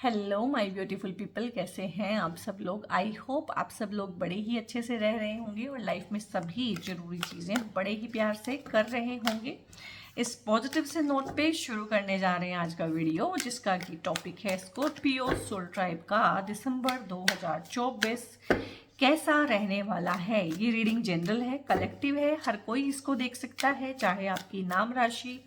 Hello my beautiful people, कैसे हैं आप सब लोग। आई होप आप सब लोग बड़े ही अच्छे से रह रहे होंगे और लाइफ में सभी ज़रूरी चीज़ें बड़े ही प्यार से कर रहे होंगे। इस पॉजिटिव से नोट पे शुरू करने जा रहे हैं आज का वीडियो, जिसका की टॉपिक है स्कॉर्पियो सोल ट्राइब का दिसंबर 2024 कैसा रहने वाला है। ये रीडिंग जनरल है, कलेक्टिव है, हर कोई इसको देख सकता है, चाहे आपकी नाम राशि,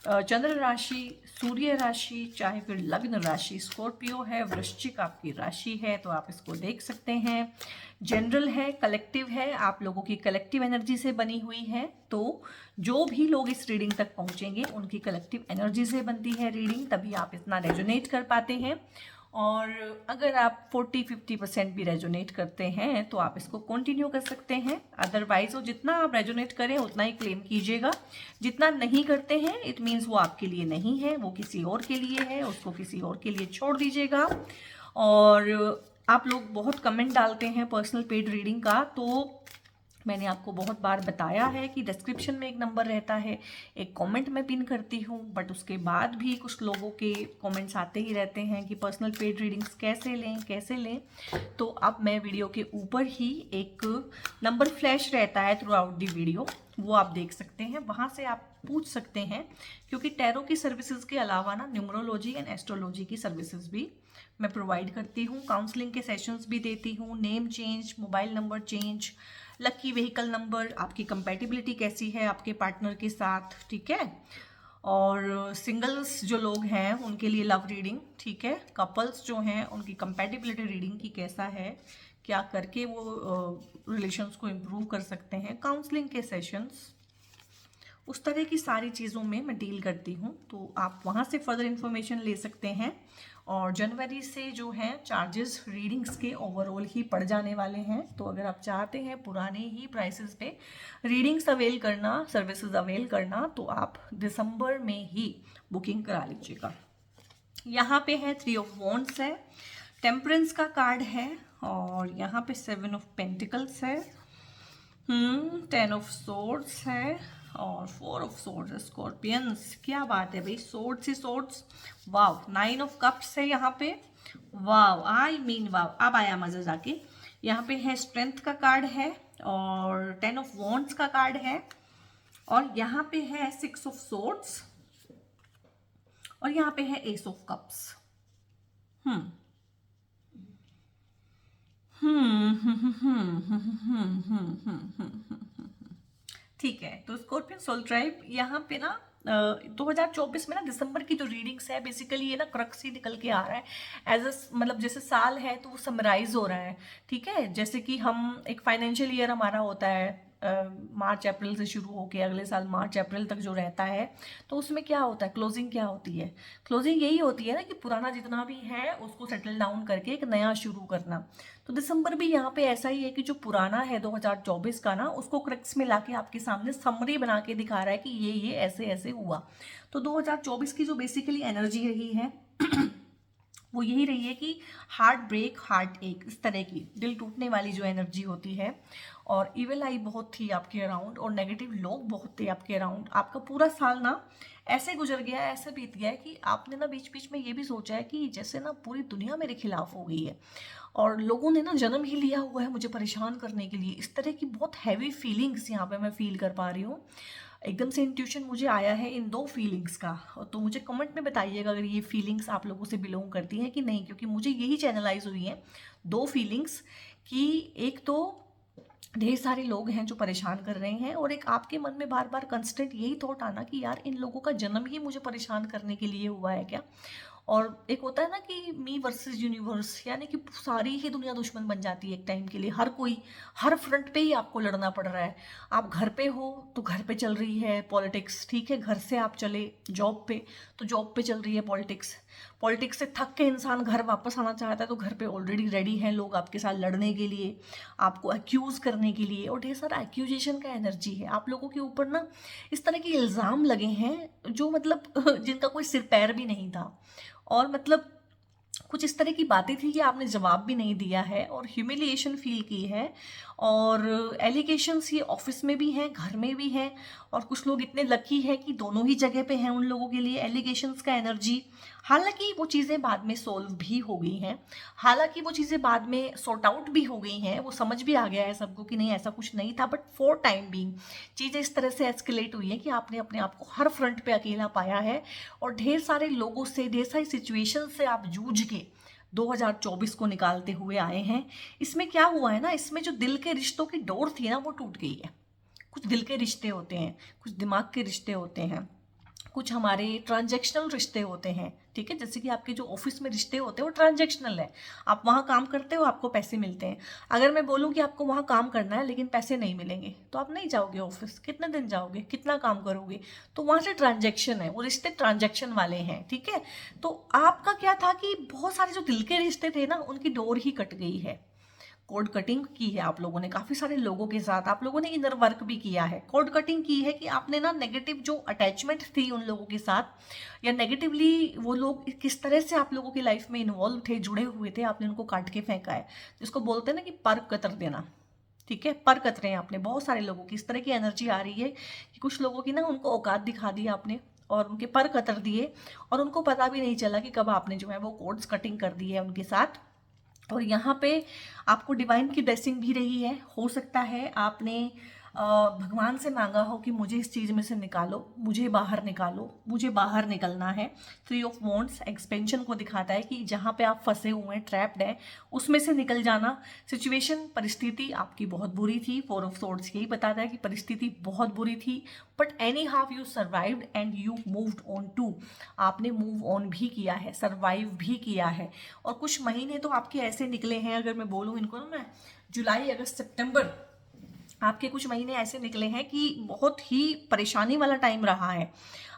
चंद्र राशि, सूर्य राशि, चाहे फिर लग्न राशि स्कॉर्पियो है, वृश्चिक आपकी राशि है, तो आप इसको देख सकते हैं। जनरल है, कलेक्टिव है, आप लोगों की कलेक्टिव एनर्जी से बनी हुई है। तो जो भी लोग इस रीडिंग तक पहुंचेंगे उनकी कलेक्टिव एनर्जी से बनती है रीडिंग, तभी आप इतना रेजोनेट कर पाते हैं। और अगर आप 40-50% भी रेजोनेट करते हैं तो आप इसको कंटिन्यू कर सकते हैं। अदरवाइज वो जितना आप रेजोनेट करें उतना ही क्लेम कीजिएगा। जितना नहीं करते हैं इट मीन्स वो आपके लिए नहीं है, वो किसी और के लिए है, उसको किसी और के लिए छोड़ दीजिएगा। और आप लोग बहुत कमेंट डालते हैं पर्सनल पेड रीडिंग का, तो मैंने आपको बहुत बार बताया है कि डिस्क्रिप्शन में एक नंबर रहता है, एक कमेंट मैं पिन करती हूँ, बट उसके बाद भी कुछ लोगों के कमेंट्स आते ही रहते हैं कि पर्सनल पेड रीडिंग्स कैसे लें कैसे लें। तो अब मैं वीडियो के ऊपर ही एक नंबर फ्लैश रहता है थ्रू आउट दी वीडियो, वो आप देख सकते हैं, वहाँ से आप पूछ सकते हैं। क्योंकि टैरो की सर्विसेज के अलावा ना न्यूमरोलॉजी एंड एस्ट्रोलॉजी की सर्विसेज भी मैं प्रोवाइड करती हूँ, काउंसलिंग के सेशंस भी देती हूँ, name change, mobile number change, lucky vehicle number, आपकी कंपैटिबिलिटी कैसी है आपके पार्टनर के साथ, ठीक है। और सिंगल्स जो लोग हैं उनके लिए लव रीडिंग, ठीक है। कपल्स जो हैं उनकी कंपैटिबिलिटी रीडिंग की कैसा है, क्या करके वो रिलेशंस को इम्प्रूव कर सकते हैं, काउंसलिंग के सेशंस, उस तरह की सारी चीज़ों में मैं डील करती हूँ। तो आप वहाँ से फर्दर इन्फॉर्मेशन ले सकते हैं। और जनवरी से जो है चार्जेस रीडिंग्स के ओवरऑल ही पड़ जाने वाले हैं। तो अगर आप चाहते हैं पुराने ही प्राइसेस पे रीडिंग्स अवेल करना, सर्विसेज अवेल करना, तो आप दिसंबर में ही बुकिंग करा लीजिएगा। यहाँ पे है 3 ऑफ वॉन्ड्स है, टेम्परेंस का कार्ड है, और यहाँ पे 7 ऑफ पेंटिकल्स है, 10 ऑफ सोर्ड्स है, और 4 ऑफ सोर्ड्स। स्कॉर्पियंस, क्या बात है भाई, swords he swords, wow. 9 of cups है यहाँ पे, वाव, आई मीन वाव, अब आया मजा जाके। यहाँ पे है स्ट्रेंथ का कार्ड है, और 10 ऑफ वॉन्ड्स का कार्ड है, और यहाँ पे है 6 ऑफ सोर्ड्स, और यहाँ पे है एस ऑफ कप्स। हम्म हम्म हम्म हम्म हम्म ठीक है। तो स्कॉर्पियन सोल ट्राइब यहाँ पे ना 2024 में ना दिसंबर की जो रीडिंग्स है बेसिकली ये ना क्रक्स ही निकल के आ रहा है एज अ, मतलब जैसे साल है तो वो समराइज हो रहा है, ठीक है। जैसे कि हम एक फाइनेंशियल ईयर हमारा होता है मार्च अप्रैल से शुरू होके अगले साल मार्च अप्रैल तक जो रहता है, तो उसमें क्या होता है, क्लोजिंग क्या होती है। क्लोजिंग यही होती है ना कि पुराना जितना भी है उसको सेटल डाउन करके एक नया शुरू करना। तो दिसंबर भी यहाँ पे ऐसा ही है कि जो पुराना है 2024 का ना, उसको क्रक्स में लाके आपके सामने समरी बना के दिखा रहा है कि ये ऐसे ऐसे हुआ। तो 2024 की जो बेसिकली एनर्जी रही है वो यही रही है कि हार्ट ब्रेक, हार्ट एक, इस तरह की दिल टूटने वाली जो एनर्जी होती है। और इविल आई बहुत थी आपके अराउंड, और नेगेटिव लोग बहुत थे आपके अराउंड। आपका पूरा साल ना ऐसे गुजर गया है, ऐसे बीत गया है कि आपने ना बीच बीच में ये भी सोचा है कि जैसे ना पूरी दुनिया मेरे खिलाफ हो गई है, और लोगों ने ना जन्म ही लिया हुआ है मुझे परेशान करने के लिए। इस तरह की बहुत हैवी फीलिंग्स यहाँ पे मैं फील कर पा रही हूँ। एकदम से इंट्यूशन मुझे आया है इन दो फीलिंग्स का। तो मुझे कमेंट में बताइएगा अगर ये फीलिंग्स आप लोगों से बिलोंग करती हैं कि नहीं, क्योंकि मुझे यही चैनलाइज हुई हैं दो फीलिंग्स, कि एक तो ढेर सारे लोग हैं जो परेशान कर रहे हैं, और एक आपके मन में बार बार कंस्टेंट यही थॉट आना कि यार इन लोगों का जन्म ही मुझे परेशान करने के लिए हुआ है क्या। और एक होता है ना कि मी वर्सेस यूनिवर्स, यानी कि सारी ही दुनिया दुश्मन बन जाती है एक टाइम के लिए। हर कोई हर फ्रंट पे ही आपको लड़ना पड़ रहा है। आप घर पे हो तो घर पे चल रही है पॉलिटिक्स, ठीक है। घर से आप चले जॉब पे तो जॉब पे चल रही है पॉलिटिक्स। पॉलिटिक्स से थक के इंसान घर वापस आना चाहता है तो घर पे ऑलरेडी रेडी हैं लोग आपके साथ लड़ने के लिए, आपको एक्यूज़ करने के लिए, और ढेर सारा एक्यूजेशन का एनर्जी है आप लोगों के ऊपर ना। इस तरह के इल्ज़ाम लगे हैं जो मतलब जिनका कोई सिर पैर भी नहीं था। और मतलब कुछ इस तरह की बातें थी कि आपने जवाब भी नहीं दिया है और ह्यूमिलिएशन फील की है। और एलिगेशंस ये ऑफिस में भी हैं, घर में भी हैं, और कुछ लोग इतने लकी हैं कि दोनों ही जगह पे हैं उन लोगों के लिए एलिगेशंस का एनर्जी। हालांकि वो चीज़ें बाद में सोल्व भी हो गई हैं, हालांकि वो चीज़ें बाद में सॉर्ट आउट भी हो गई हैं, वो समझ भी आ गया है सबको कि नहीं ऐसा कुछ नहीं था, बट फॉर टाइम बीइंग चीज़ें इस तरह से एस्केलेट हुई हैं कि आपने अपने आप को हर फ्रंट पे अकेला पाया है और ढेर सारे लोगों से, ढेर सारी सिचुएशन से आप जूझ के 2024 को निकालते हुए आए हैं। इसमें क्या हुआ है ना, इसमें जो दिल के रिश्तों की डोर थी ना वो टूट गई है। कुछ दिल के रिश्ते होते हैं, कुछ दिमाग के रिश्ते होते हैं, कुछ हमारे ट्रांजैक्शनल रिश्ते होते हैं, ठीक है। जैसे कि आपके जो ऑफिस में रिश्ते होते हैं वो ट्रांजैक्शनल है, आप वहाँ काम करते हो, आपको पैसे मिलते हैं। अगर मैं बोलूँ कि आपको वहाँ काम करना है लेकिन पैसे नहीं मिलेंगे तो आप नहीं जाओगे ऑफिस, कितने दिन जाओगे, कितना काम करोगे? तो वहाँ से ट्रांजैक्शन है, वो रिश्ते ट्रांजैक्शन वाले हैं, ठीक है। तो आपका क्या था कि बहुत सारे जो दिल के रिश्ते थे ना उनकी डोर ही कट गई है। कोड कटिंग की है आप लोगों ने काफ़ी सारे लोगों के साथ, आप लोगों ने इनर वर्क भी किया है, कोड कटिंग की है कि आपने ना नेगेटिव जो अटैचमेंट थी उन लोगों के साथ या नेगेटिवली वो लोग किस तरह से आप लोगों की लाइफ में इन्वॉल्व थे, जुड़े हुए थे, आपने उनको काट के फेंका है, जिसको बोलते हैं ना कि पर कतर देना, ठीक है। पर कतरे हैं आपने बहुत सारे लोगों की, इस तरह की एनर्जी आ रही है कि कुछ लोगों की ना उनको औकात दिखा दी आपने और उनके पर कतर दिए और उनको पता भी नहीं चला कि कब आपने जो है वो कोड्स कटिंग कर दी है उनके साथ। और यहाँ पे आपको डिवाइन की ब्लेसिंग भी रही है। हो सकता है आपने भगवान से मांगा हो कि मुझे इस चीज़ में से निकालो, मुझे बाहर निकालो, मुझे बाहर निकलना है। 3 ऑफ वॉन्ड्स एक्सपेंशन को दिखाता है कि जहाँ पे आप फंसे हुए हैं, ट्रैप्ड हैं, उसमें से निकल जाना। सिचुएशन, परिस्थिति आपकी बहुत बुरी थी। 4 ऑफ सोर्ड्स यही बताता है कि परिस्थिति बहुत बुरी थी, but anyhow you survived and you moved on too. आपने मूव ऑन भी किया है, सर्वाइव भी किया है। और कुछ महीने तो आपके ऐसे निकले हैं, अगर मैं बोलूँ इनको ना मैं, जुलाई, अगस्त, सितंबर, आपके कुछ महीने ऐसे निकले हैं कि बहुत ही परेशानी वाला टाइम रहा है।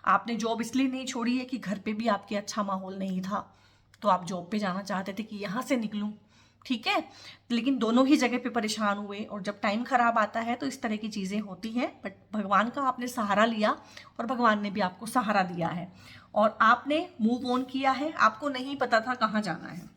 आपने जॉब इसलिए नहीं छोड़ी है कि घर पे भी आपके अच्छा माहौल नहीं था, तो आप जॉब पे जाना चाहते थे कि यहाँ से निकलूँ, ठीक है। लेकिन दोनों ही जगह पे परेशान हुए और जब टाइम खराब आता है तो इस तरह की चीज़ें होती हैं, बट भगवान का आपने सहारा लिया और भगवान ने भी आपको सहारा दिया है और आपने मूव ऑन किया है। आपको नहीं पता था कहाँ जाना है,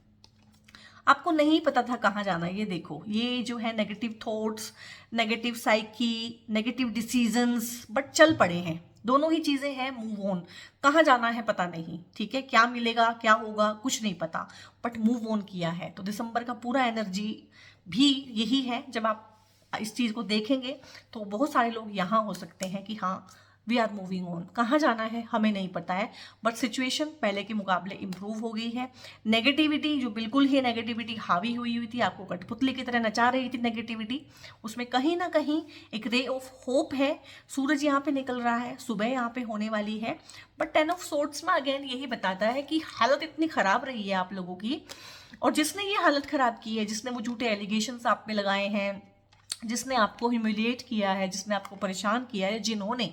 आपको नहीं पता था कहाँ जाना है। ये देखो, ये जो है negative thoughts, negative psyche, negative decisions, but चल पड़े हैं। दोनों ही चीज़ें हैं, मूव ऑन। कहाँ जाना है पता नहीं, ठीक है, क्या मिलेगा क्या होगा कुछ नहीं पता, बट मूव ऑन किया है। तो दिसंबर का पूरा एनर्जी भी यही है। जब आप इस चीज़ को देखेंगे तो बहुत सारे लोग यहाँ हो सकते हैं कि हाँ वी आर मूविंग ऑन। कहाँ जाना है हमें नहीं पता है, बट सिचुएशन पहले के मुकाबले इम्प्रूव हो गई है। नेगेटिविटी जो बिल्कुल ही नेगेटिविटी हावी हुई थी, आपको कठपुतली की तरह नचा रही थी नेगेटिविटी, उसमें कहीं ना कहीं एक रे ऑफ होप है। सूरज यहाँ पे निकल रहा है, सुबह यहाँ पे होने वाली है। बट 10 ऑफ सोर्ड्स में अगेन यही बताता है कि हालत इतनी ख़राब रही है आप लोगों की, और जिसने ये हालत ख़राब की है, जिसने वो झूठे एलिगेशंस आप पे लगाए हैं, जिसने आपको ह्यूमिलिएट किया है, जिसने आपको परेशान किया है, जिन्होंने,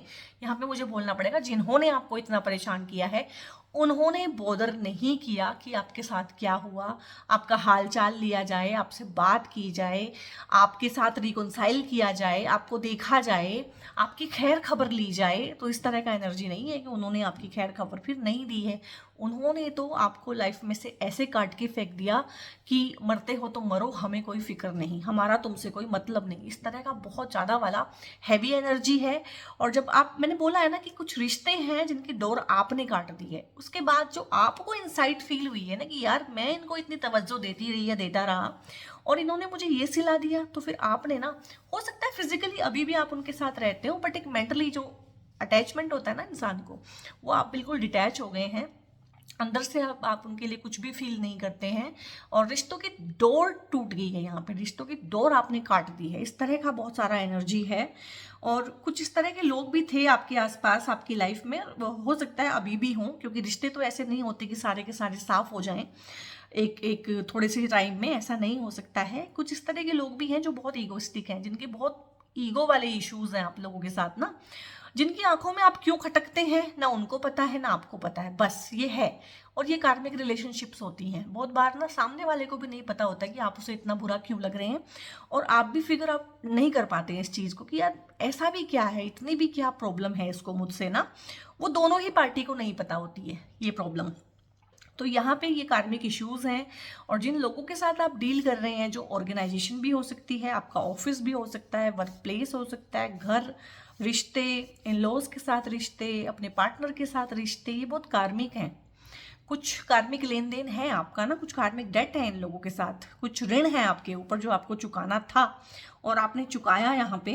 यहाँ पे मुझे बोलना पड़ेगा, जिन्होंने आपको इतना परेशान किया है, उन्होंने बॉदर नहीं किया कि आपके साथ क्या हुआ, आपका हाल चाल लिया जाए, आपसे बात की जाए, आपके साथ रिकॉन्साइल किया जाए, आपको देखा जाए, आपकी खैर खबर ली जाए। तो इस तरह का एनर्जी नहीं है कि उन्होंने आपकी खैर खबर फिर नहीं दी है। उन्होंने तो आपको लाइफ में से ऐसे काट के फेंक दिया कि मरते हो तो मरो, हमें कोई फिक्र नहीं, हमारा तुमसे कोई मतलब नहीं। इस तरह का बहुत ज़्यादा वाला हैवी एनर्जी है। और जब आप, मैंने बोला है ना कि कुछ रिश्ते हैं जिनकी डोर आपने काट दी है, उसके बाद जो आपको इंसाइट फील हुई है ना कि यार मैं इनको इतनी तवज्जो देती रही या देता रहा और इन्होंने मुझे ये सिला दिया, तो फिर आपने ना, हो सकता है फिजिकली अभी भी आप उनके साथ रहते हो, बट एक मेंटली जो अटैचमेंट होता है ना इंसान को, वो आप बिल्कुल डिटैच हो गए हैं। अंदर से आप उनके लिए कुछ भी फील नहीं करते हैं और रिश्तों की डोर टूट गई है। यहाँ पे रिश्तों की डोर आपने काट दी है। इस तरह का बहुत सारा एनर्जी है और कुछ इस तरह के लोग भी थे आपके आसपास, आपकी लाइफ में, हो सकता है अभी भी हों, क्योंकि रिश्ते तो ऐसे नहीं होते कि सारे के सारे साफ हो जाएं एक थोड़े से टाइम में, ऐसा नहीं हो सकता है। कुछ इस तरह के लोग भी हैं जो बहुत ईगोइस्टिक हैं, जिनके बहुत ईगो वाले इश्यूज हैं आप लोगों के साथ ना, जिनकी आंखों में आप क्यों खटकते हैं ना उनको पता है ना आपको पता है, बस ये है। और ये कार्मिक रिलेशनशिप्स होती हैं। बहुत बार ना सामने वाले को भी नहीं पता होता कि आप उसे इतना बुरा क्यों लग रहे हैं, और आप भी फिगर आप नहीं कर पाते हैं इस चीज़ को कि यार ऐसा भी क्या है, इतनी भी क्या प्रॉब्लम है इसको मुझसे ना, वो दोनों ही पार्टी को नहीं पता होती है ये प्रॉब्लम। तो यहाँ पे ये कार्मिक इश्यूज हैं, और जिन लोगों के साथ आप डील कर रहे हैं, जो ऑर्गेनाइजेशन भी हो सकती है, आपका ऑफिस भी हो सकता है, वर्क प्लेस हो सकता है, घर, रिश्ते, इन लॉज के साथ रिश्ते, अपने पार्टनर के साथ रिश्ते, ये बहुत कार्मिक हैं। कुछ कार्मिक लेन देन है आपका ना, कुछ कार्मिक डेट है इन लोगों के साथ, कुछ ऋण है आपके ऊपर जो आपको चुकाना था और आपने चुकाया यहाँ पे।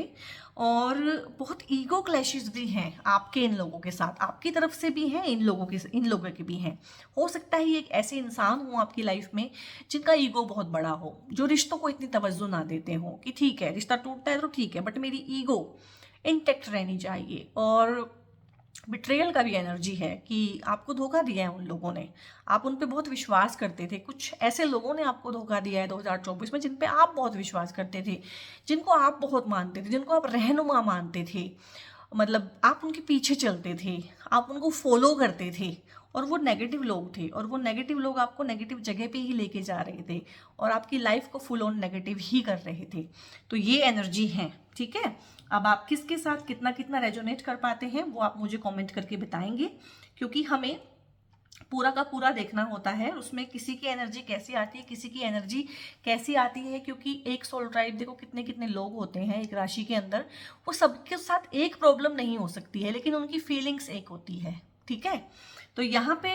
और बहुत ईगो क्लैशेस भी हैं आपके इन लोगों के साथ, आपकी तरफ से भी हैं, इन लोगों के भी हैं। हो सकता है ये एक ऐसे इंसान हो आपकी लाइफ में जिनका ईगो बहुत बड़ा हो, जो रिश्तों को इतनी तवज्जो ना देते हो कि ठीक है रिश्ता टूटता है तो ठीक है, बट मेरी ईगो इंटेक्ट रहनी चाहिए। और बिट्रेयल का भी एनर्जी है कि आपको धोखा दिया है उन लोगों ने, आप उन पे बहुत विश्वास करते थे, कुछ ऐसे लोगों ने आपको धोखा दिया है 2024 में जिन पे आप बहुत विश्वास करते थे, जिनको आप बहुत मानते थे, जिनको आप रहनुमा मानते थे, मतलब आप उनके पीछे चलते थे, आप उनको फॉलो करते थे, और वो नेगेटिव लोग थे, और वो नेगेटिव लोग आपको नेगेटिव जगह पे ही लेके जा रहे थे और आपकी लाइफ को फुल ऑन नेगेटिव ही कर रहे थे। तो ये एनर्जी है, ठीक है। अब आप किसके साथ कितना कितना रेजोनेट कर पाते हैं वो आप मुझे कमेंट करके बताएंगे, क्योंकि हमें पूरा का पूरा देखना होता है, उसमें किसी की एनर्जी कैसी आती है, किसी की एनर्जी कैसी आती है, क्योंकि एक सोल ट्राइब देखो कितने कितने लोग होते हैं एक राशि के अंदर, वो सबके साथ एक प्रॉब्लम नहीं हो सकती है, लेकिन उनकी फीलिंग्स एक होती है, ठीक है। तो यहाँ पे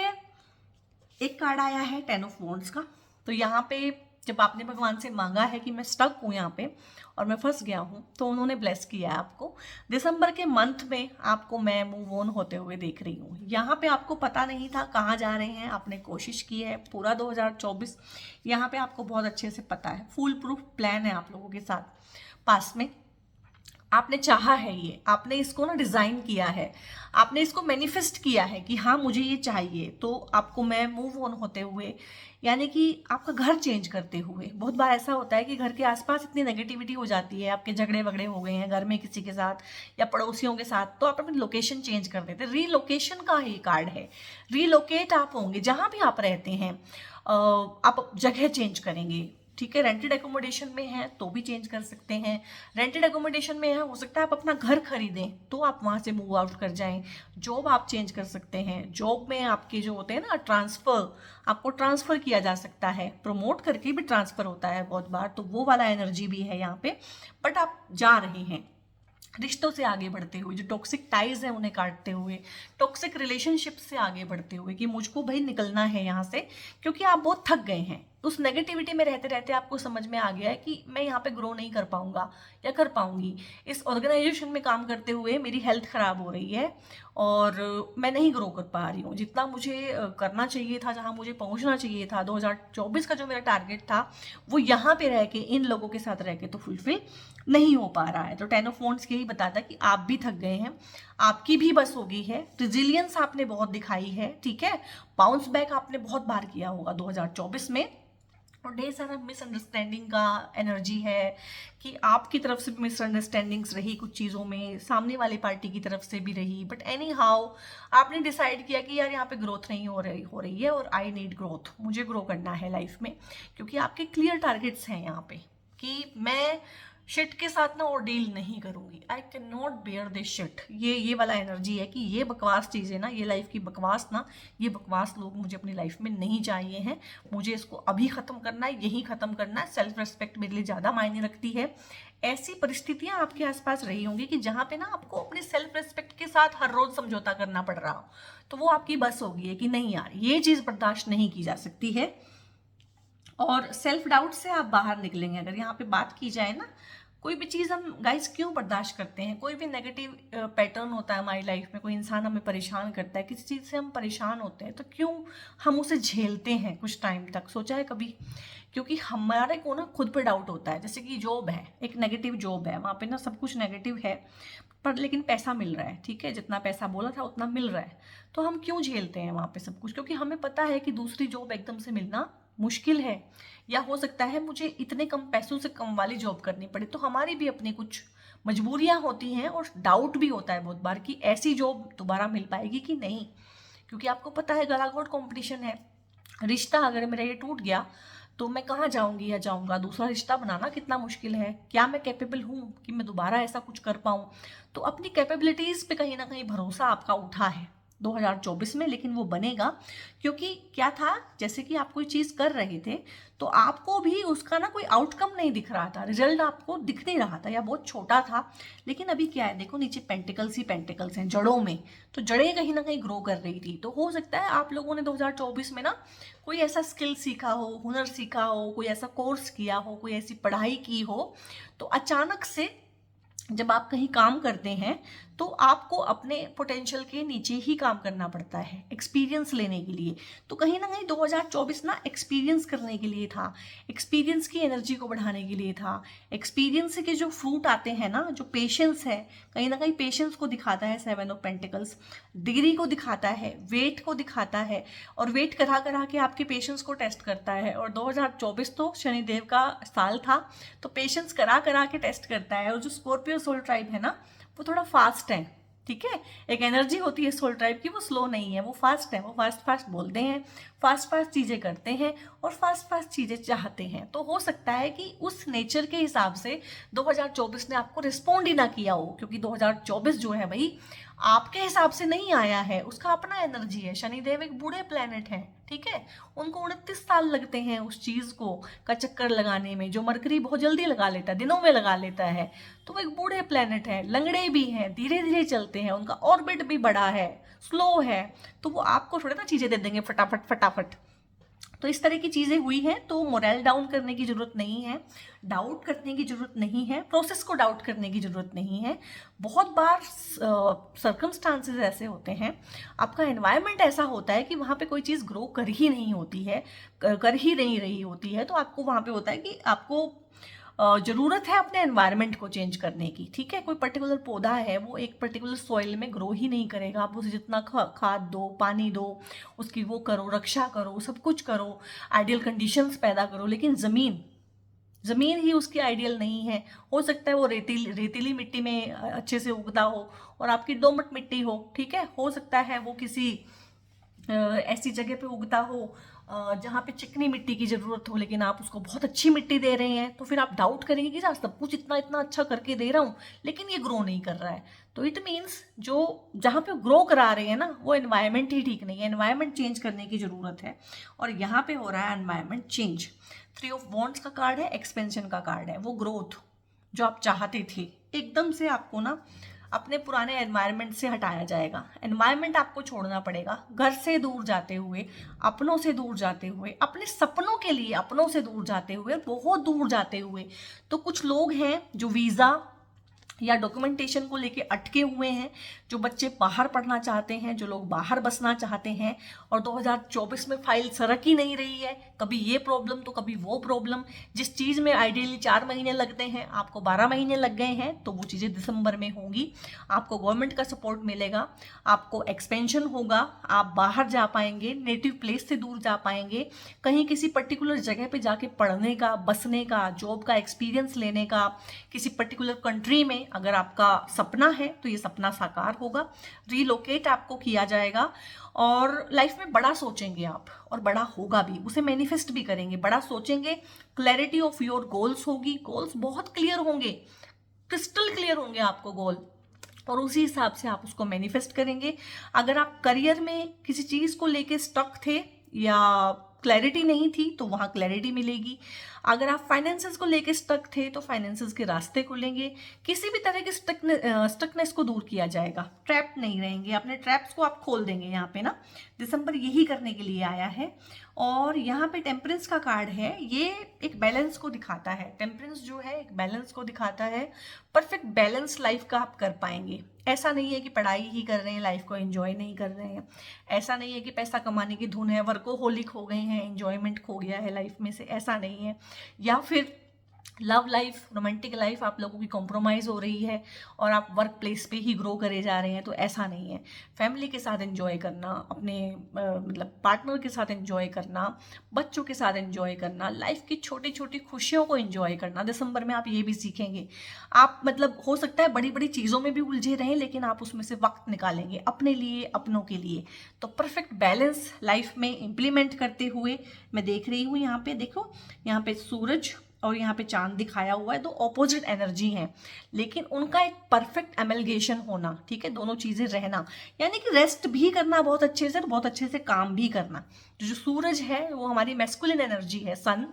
एक कार्ड आया है 10 ऑफ वॉन्ड्स का। तो यहाँ पे जब आपने भगवान से मांगा है कि मैं स्टक हूँ यहाँ पे और मैं फंस गया हूँ, तो उन्होंने ब्लेस किया है आपको। दिसंबर के मंथ में आपको मैं मूव ऑन होते हुए देख रही हूँ। यहाँ पे आपको पता नहीं था कहाँ जा रहे हैं, आपने कोशिश की है पूरा 2024, यहाँ पे आपको बहुत अच्छे से पता है, फुल प्रूफ प्लान है आप लोगों के साथ। पास में आपने चाहा है, ये आपने इसको ना डिज़ाइन किया है, आपने इसको मैनिफेस्ट किया है कि हाँ मुझे ये चाहिए, तो आपको मैं मूव ऑन होते हुए, यानी कि आपका घर चेंज करते हुए। बहुत बार ऐसा होता है कि घर के आसपास इतनी नेगेटिविटी हो जाती है, आपके झगड़े वगड़े हो गए हैं घर में किसी के साथ या पड़ोसियों के साथ, तो आप अपनी लोकेशन चेंज कर देते हैं। रीलोकेशन का ही कार्ड है, रीलोकेट आप होंगे जहाँ भी आप रहते हैं, आप जगह चेंज करेंगे, ठीक है। रेंटेड एकोमोडेशन में है तो भी चेंज कर सकते हैं, रेंटेड एकोमोडेशन में है, हो सकता है आप अपना घर खरीदें तो आप वहाँ से मूव आउट कर जाएं। जॉब आप चेंज कर सकते हैं, जॉब में आपके जो होते हैं ना ट्रांसफ़र, आपको ट्रांसफ़र किया जा सकता है, प्रमोट करके भी ट्रांसफ़र होता है बहुत बार, तो वो वाला एनर्जी भी है यहाँ पे। बट आप जा रहे हैं रिश्तों से आगे बढ़ते हुए, जो टॉक्सिक टाइज हैं उन्हें काटते हुए, टॉक्सिक रिलेशनशिप से आगे बढ़ते हुए कि मुझको भाई निकलना है यहाँ से, क्योंकि आप बहुत थक गए हैं उस नेगेटिविटी में रहते रहते। आपको समझ में आ गया है कि मैं यहाँ पे ग्रो नहीं कर पाऊंगा या कर पाऊंगी, इस ऑर्गेनाइजेशन में काम करते हुए मेरी हेल्थ ख़राब हो रही है और मैं नहीं ग्रो कर पा रही हूँ जितना मुझे करना चाहिए था, जहाँ मुझे पहुँचना चाहिए था। 2024 का जो मेरा टारगेट था वो यहाँ पे रह के, इन लोगों के साथ रह के तो फुलफिल नहीं हो पा रहा है। तो 10 ऑफ वॉन्ड्स यही बताता कि आप भी थक गए हैं, आपकी भी बस हो गई है, रिजिलियंस आपने बहुत दिखाई है, ठीक है। बाउंस बैक आपने बहुत बार किया होगा 2024 में, और ढेर सारा मिसअंडरस्टैंडिंग का एनर्जी है कि आपकी तरफ से भी मिसअंडरस्टैंडिंग्स रही कुछ चीज़ों में, सामने वाली पार्टी की तरफ से भी रही, बट एनी हाउ आपने डिसाइड किया कि यार यहाँ पे ग्रोथ नहीं हो रही है और आई नीड ग्रोथ, मुझे ग्रो करना है लाइफ में, क्योंकि आपके क्लियर टारगेट्स हैं यहाँ पे कि मैं शिट के साथ ना और डील नहीं करूंगी, I can not bear this shit. ये वाला एनर्जी है कि ये बकवास चीज़ें ना, ये लाइफ की बकवास ना, ये बकवास लोग मुझे अपनी लाइफ में नहीं चाहिए हैं, मुझे इसको अभी ख़त्म करना है, यही ख़त्म करना है। सेल्फ रिस्पेक्ट मेरे लिए ज़्यादा मायने रखती है। ऐसी परिस्थितियाँ आपके आसपास रही होंगी कि जहाँ पे ना आपको अपनी सेल्फ रिस्पेक्ट के साथ हर रोज़ समझौता करना पड़ रहा हो, तो वो आपकी बस होगी है कि नहीं यार ये चीज़ बर्दाश्त नहीं की जा सकती है। और सेल्फ डाउट से आप बाहर निकलेंगे। अगर यहाँ पे बात की जाए ना, कोई भी चीज़ हम गाइस क्यों बर्दाश्त करते हैं, कोई भी नेगेटिव पैटर्न होता है हमारी लाइफ में, कोई इंसान हमें परेशान करता है, किसी चीज़ से हम परेशान होते हैं, तो क्यों हम उसे झेलते हैं कुछ टाइम तक, सोचा है कभी? क्योंकि हमारे को ना खुद पे डाउट होता है। जैसे कि जॉब है, एक नेगेटिव जॉब है, वहाँ पे ना सब कुछ नेगेटिव है, पर लेकिन पैसा मिल रहा है, ठीक है, जितना पैसा बोला था उतना मिल रहा है, तो हम क्यों झेलते हैं वहाँ पे सब कुछ? क्योंकि हमें पता है कि दूसरी जॉब एकदम से मिलना मुश्किल है, या हो सकता है मुझे इतने कम पैसों से कम वाली जॉब करनी पड़े। तो हमारी भी अपनी कुछ मजबूरियां होती हैं और डाउट भी होता है बहुत बार कि ऐसी जॉब दोबारा मिल पाएगी कि नहीं, क्योंकि आपको पता है गलाघोट कंपटीशन है। रिश्ता अगर मेरा ये टूट गया तो मैं कहाँ जाऊंगी या जाऊंगा, दूसरा रिश्ता बनाना कितना मुश्किल है, क्या मैं कैपेबल हूँ कि मैं दोबारा ऐसा कुछ कर पाऊँ? तो अपनी कैपेबिलिटीज़ पे कहीं ना कहीं भरोसा आपका उठा है, 2024 में, लेकिन वो बनेगा। क्योंकि क्या था, जैसे कि आप कोई चीज़ कर रहे थे तो आपको भी उसका ना कोई आउटकम नहीं दिख रहा था, रिजल्ट आपको दिख नहीं रहा था या बहुत छोटा था। लेकिन अभी क्या है, देखो नीचे पेंटिकल्स ही पेंटिकल्स हैं जड़ों में, तो जड़ें कहीं ना कहीं ग्रो कर रही थी। तो हो सकता है आप लोगों ने 2024 में ना कोई ऐसा स्किल सीखा हो, हुनर सीखा हो, कोई ऐसा कोर्स किया हो, कोई ऐसी पढ़ाई की हो, तो अचानक से जब आप कहीं काम करते हैं तो आपको अपने पोटेंशियल के नीचे ही काम करना पड़ता है एक्सपीरियंस लेने के लिए। तो कहीं ना कहीं 2024 ना एक्सपीरियंस करने के लिए था, एक्सपीरियंस की एनर्जी को बढ़ाने के लिए था। एक्सपीरियंस के जो फ्रूट आते हैं ना, जो पेशेंस है, कहीं ना कहीं पेशेंस को दिखाता है 7 ऑफ पेंटिकल्स, डिग्री को दिखाता है, वेट को दिखाता है, और वेट करा करा के आपके पेशेंस को टेस्ट करता है। और 2024 तो शनिदेव का साल था, तो पेशेंस करा करा के टेस्ट करता है। और जो स्कॉर्पियो सोल ट्राइब है ना, वो थोड़ा फास्ट है, ठीक है। एक एनर्जी होती है सोल ट्राइब की, वो स्लो नहीं है, वो फास्ट है, वो फास्ट फास्ट बोलते हैं, फास्ट फास्ट चीज़ें करते हैं और फास्ट फास्ट चीज़ें चाहते हैं। तो हो सकता है कि उस नेचर के हिसाब से 2024 ने आपको रिस्पॉन्ड ही ना किया हो, क्योंकि 2024 जो है भाई आपके हिसाब से नहीं आया है, उसका अपना एनर्जी है। शनिदेव एक बूढ़े प्लेनेट है, ठीक है, उनको 29 साल लगते हैं उस चीज़ को का चक्कर लगाने में, जो मरकरी बहुत जल्दी लगा लेता है, दिनों में लगा लेता है। तो वो एक बूढ़े प्लेनेट है, लंगड़े भी हैं, धीरे धीरे चलते हैं, उनका ऑर्बिट भी बड़ा है, स्लो है, तो वो आपको थोड़ा ना चीज़ें दे देंगे फटाफट फटाफट। तो इस तरह की चीज़ें हुई हैं, तो मोरल डाउन करने की ज़रूरत नहीं है, डाउट करने की ज़रूरत नहीं है, प्रोसेस को डाउट करने की ज़रूरत नहीं है। बहुत बार सर्कमस्टांसेस ऐसे होते हैं, आपका एनवायरनमेंट ऐसा होता है कि वहाँ पे कोई चीज़ ग्रो कर ही नहीं होती है, कर ही नहीं रही होती है, तो आपको वहाँ पे होता है कि आपको ज़रूरत है अपने एनवायरनमेंट को चेंज करने की, ठीक है। कोई पर्टिकुलर पौधा है, वो एक पर्टिकुलर सॉइल में ग्रो ही नहीं करेगा, आप उसे जितना खाद दो, पानी दो, उसकी वो करो, रक्षा करो, सब कुछ करो, आइडियल कंडीशंस पैदा करो, लेकिन ज़मीन ही उसकी आइडियल नहीं है। हो सकता है वो रेतीली मिट्टी में अच्छे से उगता हो और आपकी दोमट मिट्टी हो, ठीक है। हो सकता है वो किसी ऐसी जगह पे उगता हो जहाँ पे चिकनी मिट्टी की ज़रूरत हो, लेकिन आप उसको बहुत अच्छी मिट्टी दे रहे हैं, तो फिर आप डाउट करेंगे कि यार सब कुछ इतना इतना अच्छा करके दे रहा हूँ लेकिन ये ग्रो नहीं कर रहा है। तो इट मीन्स जो जहाँ पे ग्रो करा रहे हैं ना, वो एनवायरनमेंट ही ठीक नहीं है, एनवायरनमेंट चेंज करने की ज़रूरत है, और यहाँ पे हो रहा है एनवायरनमेंट चेंज। 3 ऑफ वॉन्ड्स का कार्ड है, एक्सपेंशन का कार्ड है, वो ग्रोथ जो आप चाहते थे एकदम से आपको ना अपने पुराने एनवायरनमेंट से हटाया जाएगा। एनवायरनमेंट आपको छोड़ना पड़ेगा, घर से दूर जाते हुए, अपनों से दूर जाते हुए, अपने सपनों के लिए अपनों से दूर जाते हुए, बहुत दूर जाते हुए। तो कुछ लोग हैं जो वीज़ा या डॉक्यूमेंटेशन को लेके अटके हुए हैं, जो बच्चे बाहर पढ़ना चाहते हैं, जो लोग बाहर बसना चाहते हैं, और 2024 में फाइल सरक ही नहीं रही है, कभी ये प्रॉब्लम तो कभी वो प्रॉब्लम। जिस चीज़ में आइडियली 4 महीने लगते हैं, आपको 12 महीने लग गए हैं, तो वो चीज़ें दिसंबर में होंगी। आपको गवर्नमेंट का सपोर्ट मिलेगा, आपको एक्सपेंशन होगा, आप बाहर जा पाएंगे, नेटिव प्लेस से दूर जा पाएंगे, कहीं किसी पर्टिकुलर जगह पे जाके पढ़ने का, बसने का, जॉब का एक्सपीरियंस लेने का, किसी पर्टिकुलर कंट्री में अगर आपका सपना है तो ये सपना साकार होगा, रीलोकेट आपको किया जाएगा, और लाइफ में बड़ा सोचेंगे आप, और बड़ा होगा भी, उसे मैनिफेस्ट भी करेंगे। बड़ा सोचेंगे, क्लैरिटी ऑफ योर गोल्स होगी, गोल्स बहुत क्लियर होंगे, क्रिस्टल क्लियर होंगे आपको गोल, और उसी हिसाब से आप उसको मैनिफेस्ट करेंगे। अगर आप करियर में किसी चीज़ को लेके स्टक थे या क्लैरिटी नहीं थी, तो वहाँ क्लैरिटी मिलेगी। अगर आप फाइनेंसेस को लेके स्टक थे तो फाइनेंसेस के रास्ते खुलेंगे, किसी भी तरह के स्टकनेस को दूर किया जाएगा, ट्रैप नहीं रहेंगे, अपने ट्रैप्स को आप खोल देंगे। यहाँ पे ना दिसंबर यही करने के लिए आया है। और यहाँ पे टेम्परेंस का कार्ड है, ये एक बैलेंस को दिखाता है। टेम्परेंस जो है एक बैलेंस को दिखाता है, परफेक्ट बैलेंस लाइफ का आप कर पाएंगे। ऐसा नहीं है कि पढ़ाई ही कर रहे हैं, लाइफ को एंजॉय नहीं कर रहे हैं, ऐसा नहीं है कि पैसा कमाने की धुन है, वर्कोहोलिक हो गए हैं, एंजॉयमेंट खो गया है लाइफ में से, ऐसा नहीं है। या फिर लव लाइफ, रोमांटिक लाइफ आप लोगों की कॉम्प्रोमाइज़ हो रही है और आप वर्क प्लेस पे ही ग्रो करे जा रहे हैं, तो ऐसा नहीं है। फैमिली के साथ एंजॉय करना, अपने मतलब पार्टनर के साथ एंजॉय करना, बच्चों के साथ एंजॉय करना, लाइफ की छोटी छोटी खुशियों को एंजॉय करना, दिसंबर में आप ये भी सीखेंगे। आप मतलब हो सकता है बड़ी बड़ी चीज़ों में भी उलझे रहें, लेकिन आप उसमें से वक्त निकालेंगे अपने लिए, अपनों के लिए। तो परफेक्ट बैलेंस लाइफ में इम्प्लीमेंट करते हुए मैं देख रही हूँ। यहाँ पे देखो, यहाँ पे सूरज और यहाँ पे चांद दिखाया हुआ है, दो ऑपोजिट एनर्जी हैं, लेकिन उनका एक परफेक्ट एमलगेशन होना, ठीक है, दोनों चीजें रहना, यानी कि रेस्ट भी करना बहुत अच्छे से, बहुत अच्छे से काम भी करना। जो सूरज है वो हमारी मैस्कुलिन एनर्जी है, सन,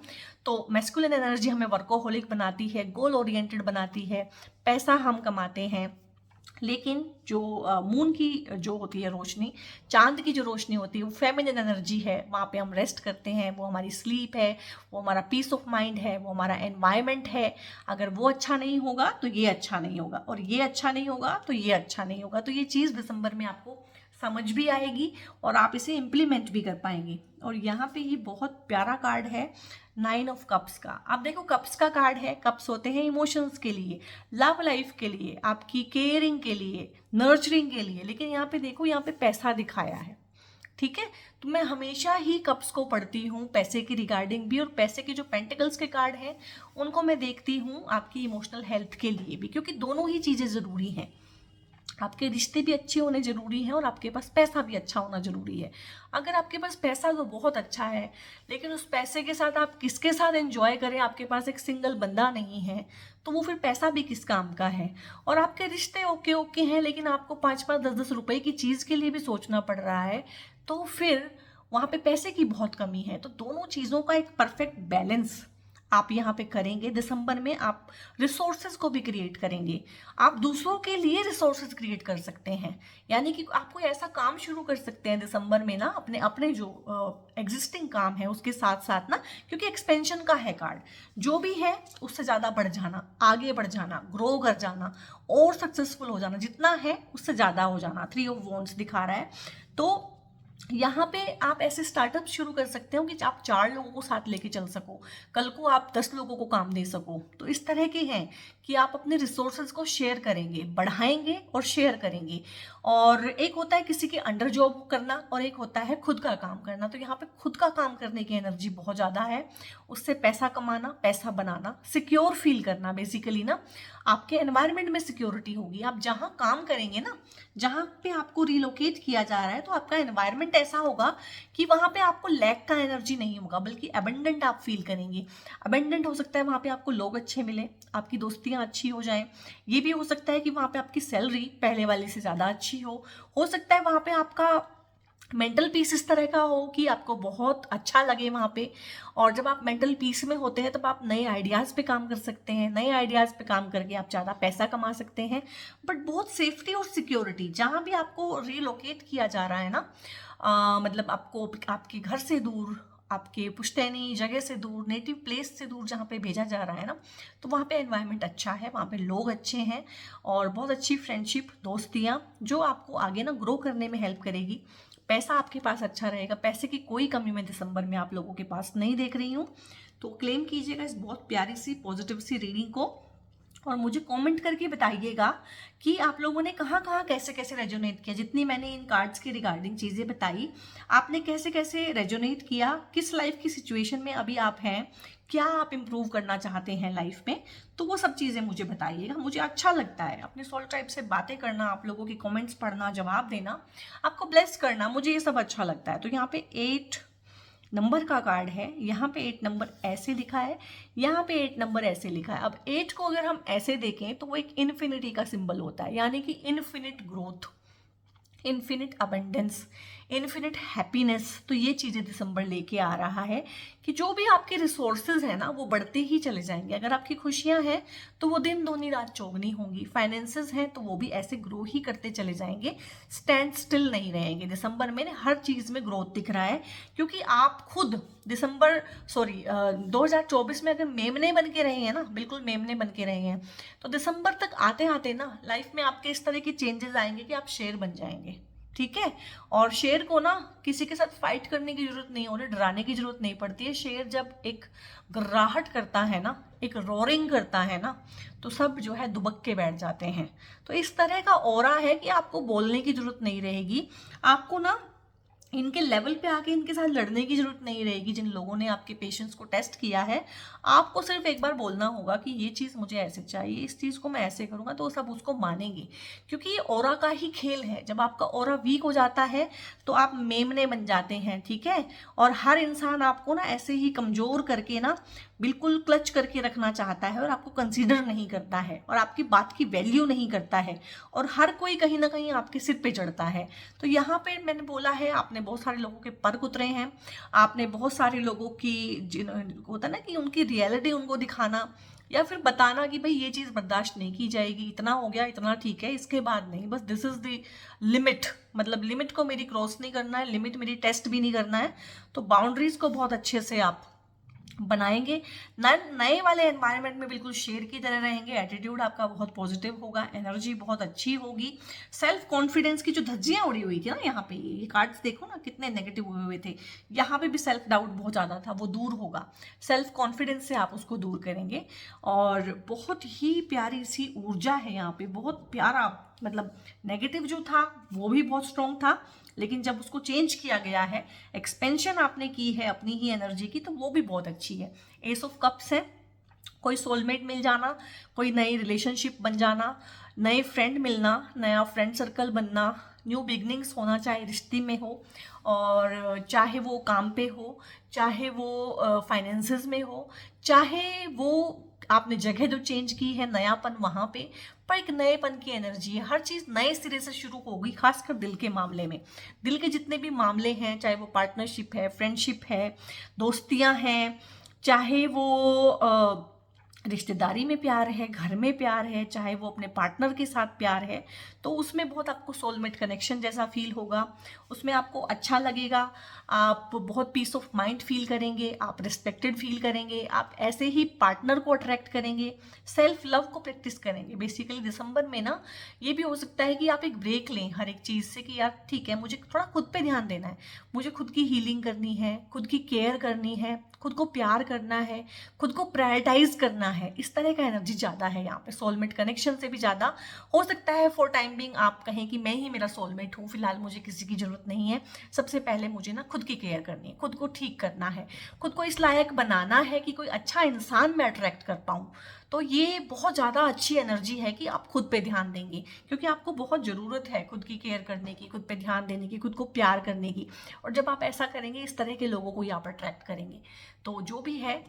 तो मैस्कुलिन एनर्जी हमें वर्कोहोलिक बनाती है, गोल ओरिएंटेड बनाती है, पैसा हम कमाते हैं। लेकिन जो मून की जो होती है रोशनी, चांद की जो रोशनी होती है, वो फेमिनिन एनर्जी है, वहाँ पे हम रेस्ट करते हैं, वो हमारी स्लीप है, वो हमारा पीस ऑफ माइंड है, वो हमारा एनवायरनमेंट है। अगर वो अच्छा नहीं होगा तो ये अच्छा नहीं होगा, और ये अच्छा नहीं होगा तो ये अच्छा नहीं होगा। तो ये चीज़ दिसंबर में आपको समझ भी आएगी और आप इसे इम्प्लीमेंट भी कर पाएंगे। और यहाँ पे ये बहुत प्यारा कार्ड है 9 ऑफ कप्स का। आप देखो कप्स का कार्ड है, कप्स होते हैं इमोशंस के लिए, लव लाइफ के लिए, आपकी केयरिंग के लिए, नर्चरिंग के लिए। लेकिन यहाँ पे देखो, यहाँ पे पैसा दिखाया है, ठीक है। तो मैं हमेशा ही कप्स को पढ़ती हूँ पैसे की रिगार्डिंग भी, और पैसे के जो पेंटिकल्स के कार्ड हैं उनको मैं देखती हूँ आपकी इमोशनल हेल्थ के लिए भी, क्योंकि दोनों ही चीज़ें ज़रूरी हैं। आपके रिश्ते भी अच्छे होने ज़रूरी हैं और आपके पास पैसा भी अच्छा होना ज़रूरी है। अगर आपके पास पैसा तो बहुत अच्छा है, लेकिन उस पैसे के साथ आप किसके साथ एंजॉय करें, आपके पास एक सिंगल बंदा नहीं है, तो वो फिर पैसा भी किस काम का है। और आपके रिश्ते ओके ओके हैं, लेकिन आपको 5-5 10-10 रुपए की चीज़ के लिए भी सोचना पड़ रहा है, तो फिर वहाँ पे पैसे की बहुत कमी है। तो दोनों चीज़ों का एक परफेक्ट बैलेंस आप यहाँ पे करेंगे। दिसंबर में आप रिसोर्सेज को भी क्रिएट करेंगे, आप दूसरों के लिए रिसोर्सेज क्रिएट कर सकते हैं, यानी कि आप कोई ऐसा काम शुरू कर सकते हैं दिसंबर में ना, अपने अपने जो एग्जिस्टिंग काम है उसके साथ साथ ना, क्योंकि एक्सपेंशन का है कार्ड, जो भी है उससे ज़्यादा बढ़ जाना, आगे बढ़ जाना, ग्रो कर जाना और सक्सेसफुल हो जाना, जितना है उससे ज़्यादा हो जाना। 3 ऑफ वॉन्ड्स दिखा रहा है। तो यहाँ पे आप ऐसे स्टार्टअप शुरू कर सकते हो कि आप 4 लोगों को साथ लेके चल सको, कल को आप 10 लोगों को काम दे सको। तो इस तरह के हैं कि आप अपने रिसोर्सेज को शेयर करेंगे, बढ़ाएंगे और शेयर करेंगे। और एक होता है किसी के अंडर जॉब करना और एक होता है खुद का काम करना। तो यहाँ पे खुद का काम करने की एनर्जी बहुत ज़्यादा है, उससे पैसा कमाना, पैसा बनाना, सिक्योर फील करना। बेसिकली ना आपके एनवायरनमेंट में सिक्योरिटी होगी। आप जहाँ काम करेंगे ना, जहाँ पे आपको रिलोकेट किया जा रहा है, तो आपका एनवायरनमेंट ऐसा होगा कि वहाँ पे आपको लैक का एनर्जी नहीं होगा, बल्कि अबेंडेंट आप फील करेंगे। अबेंडेंट हो सकता है वहाँ पे आपको लोग अच्छे मिले, आपकी दोस्तियाँ अच्छी हो जाएं। ये भी हो सकता है कि वहाँ पे आपकी सैलरी पहले वाली से ज़्यादा अच्छी हो सकता है वहाँ पे आपका मेंटल पीस इस तरह का हो कि आपको बहुत अच्छा लगे वहाँ पे। और जब आप मेंटल पीस में होते हैं तब आप नए आइडियाज़ पे काम कर सकते हैं, नए आइडियाज़ पे काम करके आप ज़्यादा पैसा कमा सकते हैं। बट बहुत सेफ्टी और सिक्योरिटी, जहाँ भी आपको रिलोकेट किया जा रहा है ना, मतलब आपको आपके घर से दूर, आपके पुश्तैनी जगह से दूर, नेटिव प्लेस से दूर जहाँ पे भेजा जा रहा है ना, तो वहाँ पे एनवायरनमेंट अच्छा है, वहाँ पे लोग अच्छे हैं और बहुत अच्छी फ्रेंडशिप, दोस्तियाँ जो आपको आगे ना ग्रो करने में हेल्प करेगी। पैसा आपके पास अच्छा रहेगा, पैसे की कोई कमी मैं दिसंबर में आप लोगों के पास नहीं देख रही हूँ। तो क्लेम कीजिएगा इस बहुत प्यारी सी पॉजिटिव सी रीडिंग को और मुझे कमेंट करके बताइएगा कि आप लोगों ने कहाँ कहाँ कैसे कैसे रेजोनेट किया। जितनी मैंने इन कार्ड्स के रिगार्डिंग चीज़ें बताई, आपने कैसे कैसे रेजोनेट किया, किस लाइफ की सिचुएशन में अभी आप हैं, क्या आप इम्प्रूव करना चाहते हैं लाइफ में, तो वो सब चीज़ें मुझे बताइएगा। मुझे अच्छा लगता है अपने सोल ट्राइब से बातें करना, आप लोगों के कमेंट्स पढ़ना, जवाब देना, आपको ब्लेस करना, मुझे ये सब अच्छा लगता है। तो यहाँ पे 8 नंबर का कार्ड है, यहाँ पे 8 नंबर ऐसे लिखा है, यहाँ पे 8 नंबर ऐसे लिखा है। अब 8 को अगर हम ऐसे देखें तो वो एक इन्फिनिटी का सिंबल होता है, यानी कि infinite growth, infinite abundance, infinite happiness. तो ये चीज़ें दिसंबर लेके आ रहा है कि जो भी आपके रिसोर्सेज हैं ना वो बढ़ते ही चले जाएंगे। अगर आपकी खुशियां हैं तो वो दिन दूनी रात चौगनी होंगी, फाइनेंसेस हैं तो वो भी ऐसे ग्रो ही करते चले जाएंगे, स्टैंड स्टिल नहीं रहेंगे। दिसंबर में हर चीज़ में ग्रोथ दिख रहा है, क्योंकि आप खुद 2024 में अगर मेमने बन के रहे हैं ना, बिल्कुल मेमने बन के रहे हैं, तो दिसंबर तक आते आते ना लाइफ में आपके इस तरह के चेंजेस आएंगे कि आप शेर बन जाएंगे, ठीक है। और शेर को ना किसी के साथ फाइट करने की जरूरत नहीं, उन्हें डराने की जरूरत नहीं पड़ती है। शेर जब एक गर्राहट करता है ना, एक रोरिंग करता है ना, तो सब जो है दुबक के बैठ जाते हैं। तो इस तरह का ऑरा है कि आपको बोलने की जरूरत नहीं रहेगी, आपको ना इनके लेवल पे आके इनके साथ लड़ने की जरूरत नहीं रहेगी। जिन लोगों ने आपके पेशेंस को टेस्ट किया है, आपको सिर्फ एक बार बोलना होगा कि ये चीज़ मुझे ऐसे चाहिए, इस चीज़ को मैं ऐसे करूँगा, तो सब उसको मानेंगे। क्योंकि ये ऑरा का ही खेल है। जब आपका ऑरा वीक हो जाता है तो आप मेमने बन जाते हैं, ठीक है। और हर इंसान आपको ना ऐसे ही कमज़ोर करके ना बिल्कुल क्लच करके रखना चाहता है और आपको कंसीडर नहीं करता है और आपकी बात की वैल्यू नहीं करता है, और हर कोई कहीं ना कहीं आपके सिर पे चढ़ता है। तो यहाँ पे मैंने बोला है, आपने बहुत सारे लोगों के पर उतरे हैं, आपने बहुत सारे लोगों की जिन होता है ना कि उनकी रियलिटी उनको दिखाना या फिर बताना कि भाई ये चीज़ बर्दाश्त नहीं की जाएगी, इतना हो गया, इतना ठीक है, इसके बाद नहीं, बस दिस इज़ द लिमिट। मतलब लिमिट को मेरी क्रॉस नहीं करना है, लिमिट मेरी टेस्ट भी नहीं करना है। तो बाउंड्रीज को बहुत अच्छे से आप बनाएंगे, नए वाले एनवायरनमेंट में बिल्कुल शेर की तरह रहेंगे। एटीट्यूड आपका बहुत पॉजिटिव होगा, एनर्जी बहुत अच्छी होगी। सेल्फ कॉन्फिडेंस की जो धज्जियां उड़ी हुई थी ना, यहाँ पे ये कार्ड्स देखो ना कितने नेगेटिव हुए हुए थे, यहाँ पे भी सेल्फ डाउट बहुत ज़्यादा था, वो दूर होगा। सेल्फ कॉन्फिडेंस से आप उसको दूर करेंगे और बहुत ही प्यारी सी ऊर्जा है यहाँ पे, बहुत प्यारा। मतलब नेगेटिव जो था वो भी बहुत स्ट्रॉन्ग था, लेकिन जब उसको चेंज किया गया है, एक्सपेंशन आपने की है अपनी ही एनर्जी की, तो वो भी बहुत अच्छी है। एस ऑफ कप्स है, कोई सोलमेट मिल जाना, कोई नई रिलेशनशिप बन जाना, नए फ्रेंड मिलना, नया फ्रेंड सर्कल बनना, न्यू बिगनिंग्स होना, चाहे रिश्ते में हो और चाहे वो काम पे हो, चाहे वो फाइनेंसेस में हो, चाहे वो आपने जगह जो चेंज की है, नयापन वहाँ पे, पर एक नएपन की एनर्जी है। हर चीज़ नए सिरे से शुरू होगी, खासकर दिल के मामले में। दिल के जितने भी मामले हैं, चाहे वो पार्टनरशिप है, फ्रेंडशिप है, दोस्तियाँ हैं, चाहे वो रिश्तेदारी में प्यार है, घर में प्यार है, चाहे वो अपने पार्टनर के साथ प्यार है, तो उसमें बहुत आपको सोलमेट कनेक्शन जैसा फील होगा, उसमें आपको अच्छा लगेगा, आप बहुत पीस ऑफ माइंड फील करेंगे, आप रिस्पेक्टेड फील करेंगे, आप ऐसे ही पार्टनर को अट्रैक्ट करेंगे, सेल्फ लव को प्रैक्टिस करेंगे। बेसिकली दिसंबर में ना ये भी हो सकता है कि आप एक ब्रेक लें हर एक चीज़ से, कि यार ठीक है, मुझे थोड़ा खुद पे ध्यान देना है, मुझे खुद की हीलिंग करनी है, खुद की केयर करनी है, खुद को प्यार करना है, खुद को प्रायोरिटाइज करना है। इस तरह का एनर्जी ज़्यादा है यहाँ पे, सोलमेट कनेक्शन से भी ज़्यादा। हो सकता है फॉर टाइम बिंग आप कहें कि मैं ही मेरा सोलमेट हूँ, फिलहाल मुझे किसी की ज़रूरत नहीं है, सबसे पहले मुझे ना खुद की केयर करनी है, खुद को ठीक करना है, खुद को इस लायक बनाना है कि कोई अच्छा इंसान मैं अट्रैक्ट कर पाऊँ। तो ये बहुत ज़्यादा अच्छी एनर्जी है कि आप खुद पे ध्यान देंगे, क्योंकि आपको बहुत ज़रूरत है खुद की केयर करने की, खुद पे ध्यान देने की, खुद को प्यार करने की। और जब आप ऐसा करेंगे, इस तरह के लोगों को ही आप अट्रैक्ट करेंगे। तो जो भी है,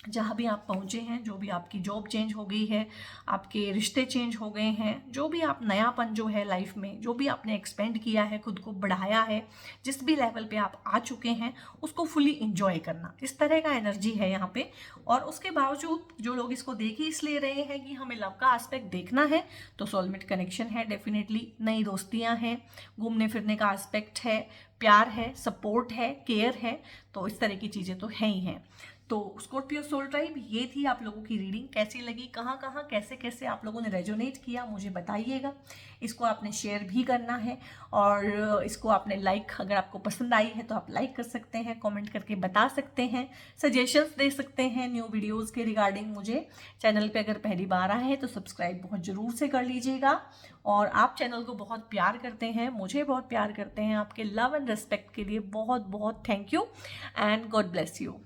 जहाँ भी आप पहुँचे हैं, जो भी आपकी जॉब चेंज हो गई है, आपके रिश्ते चेंज हो गए हैं, जो भी आप नयापन जो है लाइफ में, जो भी आपने एक्सपेंड किया है, खुद को बढ़ाया है, जिस भी लेवल पे आप आ चुके हैं, उसको फुली इंजॉय करना, इस तरह का एनर्जी है यहाँ पे। और उसके बावजूद जो लोग इसको देख ही इसलिए रहे हैं कि हमें लव का एस्पेक्ट देखना है, तो सोलमेट कनेक्शन है डेफिनेटली, नई दोस्तियाँ हैं, घूमने फिरने का एस्पेक्ट है, प्यार है, सपोर्ट है, केयर है, तो इस तरह की चीज़ें तो हैं ही हैं। तो स्कॉर्पियो सोल ट्राइब, ये थी आप लोगों की रीडिंग। कैसी लगी, कहाँ कहाँ कैसे कैसे आप लोगों ने रेजोनेट किया, मुझे बताइएगा। इसको आपने शेयर भी करना है और इसको आपने लाइक, अगर आपको पसंद आई है तो आप लाइक कर सकते हैं, कमेंट करके बता सकते हैं, सजेशंस दे सकते हैं न्यू वीडियोज़ के रिगार्डिंग मुझे। चैनल पर अगर पहली बार आए हैं तो सब्सक्राइब बहुत ज़रूर से कर लीजिएगा। और आप चैनल को बहुत प्यार करते हैं, मुझे बहुत प्यार करते हैं, आपके लव एंड रिस्पेक्ट के लिए बहुत बहुत thank you and God bless you.